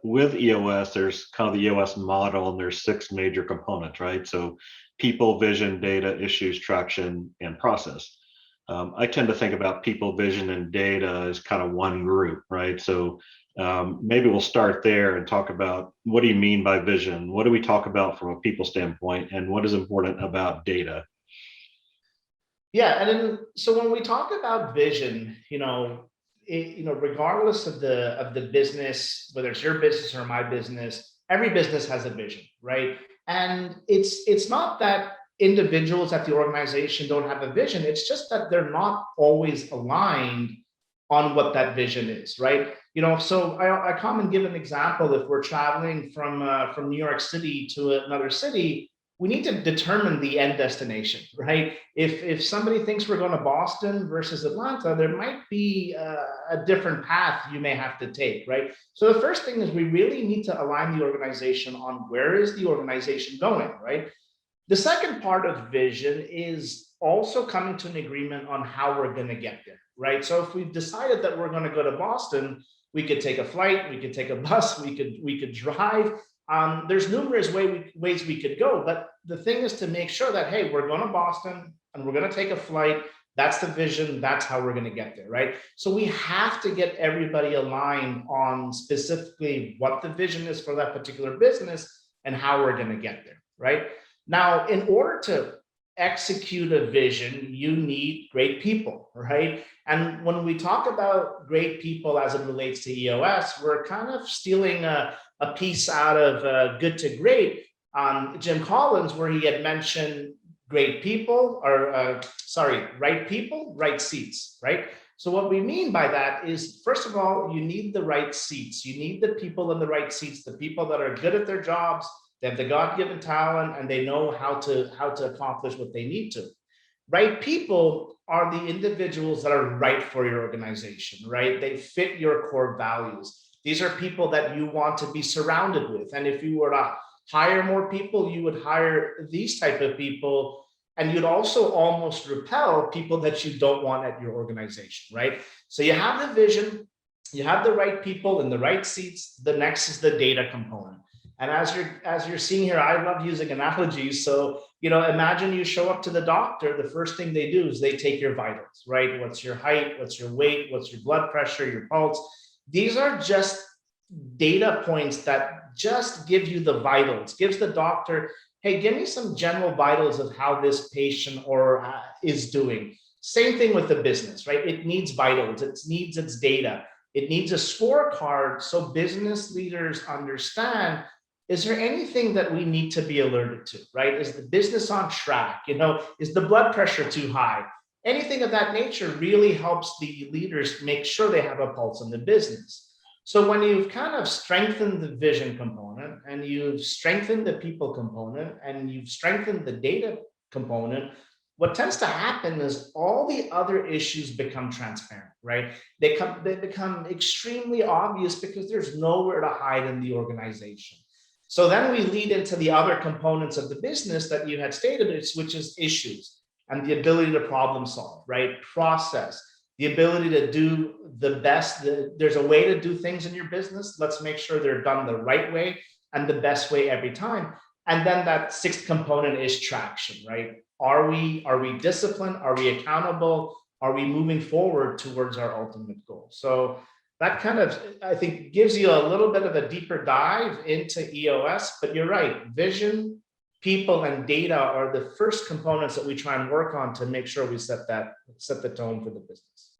with EOS, there's kind of the EOS model, and there's six major components, right? So people, vision, data, issues, traction, and process. I tend to think about people, vision, and data as kind of one group, right? So maybe we'll start there and talk about, what do you mean by vision? What do we talk about from a people standpoint, and what is important about data? Yeah, and then so when we talk about vision, regardless of the business, whether it's your business or my business, every business has a vision, right? And it's not that individuals at the organization don't have a vision. It's just that they're not always aligned on what that vision is, right? So I come and give an example. If we're traveling from New York City to another city, we need to determine the end destination, right? If somebody thinks we're going to Boston versus Atlanta, there might be a different path you may have to take, right? So the first thing is we really need to align the organization on where is the organization going, right? The second part of vision is also coming to an agreement on how we're going to get there, right? So if we've decided that we're going to go to Boston, we could take a flight, we could take a bus, we could drive. There's numerous ways we could go, but the thing is to make sure that, hey, we're going to Boston and we're going to take a flight. That's the vision. That's how we're going to get there, right? So we have to get everybody aligned on specifically what the vision is for that particular business and how we're going to get there, right? Now, in order to execute a vision, you need great people, right? And when we talk about great people as it relates to EOS, we're kind of stealing a piece out of Good to Great, Jim Collins, where he had mentioned great people, or right people, right seats, right? So what we mean by that is, first of all, you need the right seats. You need the people in the right seats, the people that are good at their jobs, they have the God-given talent, and they know how to accomplish what they need to. Right people are the individuals that are right for your organization, right? They fit your core values. These are people that you want to be surrounded with. And if you were to hire more people, you would hire these type of people, and you'd also almost repel people that you don't want at your organization, right? So you have the vision, you have the right people in the right seats. The next is the data component. And as you're seeing here, I love using analogies. So, imagine you show up to the doctor, the first thing they do is they take your vitals, right? What's your height? What's your weight? What's your blood pressure, your pulse? These are just data points that just give you the vitals, gives the doctor, hey, give me some general vitals of how this patient is doing. Same thing with the business, right? It needs vitals, it needs its data, it needs a scorecard so business leaders understand, is there anything that we need to be alerted to, right? Is the business on track? Is the blood pressure too high? Anything of that nature really helps the leaders make sure they have a pulse in the business. So when you've kind of strengthened the vision component, and you've strengthened the people component, and you've strengthened the data component, what tends to happen is all the other issues become transparent, right? They become extremely obvious because there's nowhere to hide in the organization. So then we lead into the other components of the business that you had stated, which is issues and the ability to problem solve, right? Process, the ability to do the best. There's a way to do things in your business. Let's make sure they're done the right way and the best way every time. And then that sixth component is traction, right? Are we disciplined? Are we accountable? Are we moving forward towards our ultimate goal? So that kind of, I think, gives you a little bit of a deeper dive into EOS, but you're right. Vision, people, and data are the first components that we try and work on to make sure we set the tone for the business.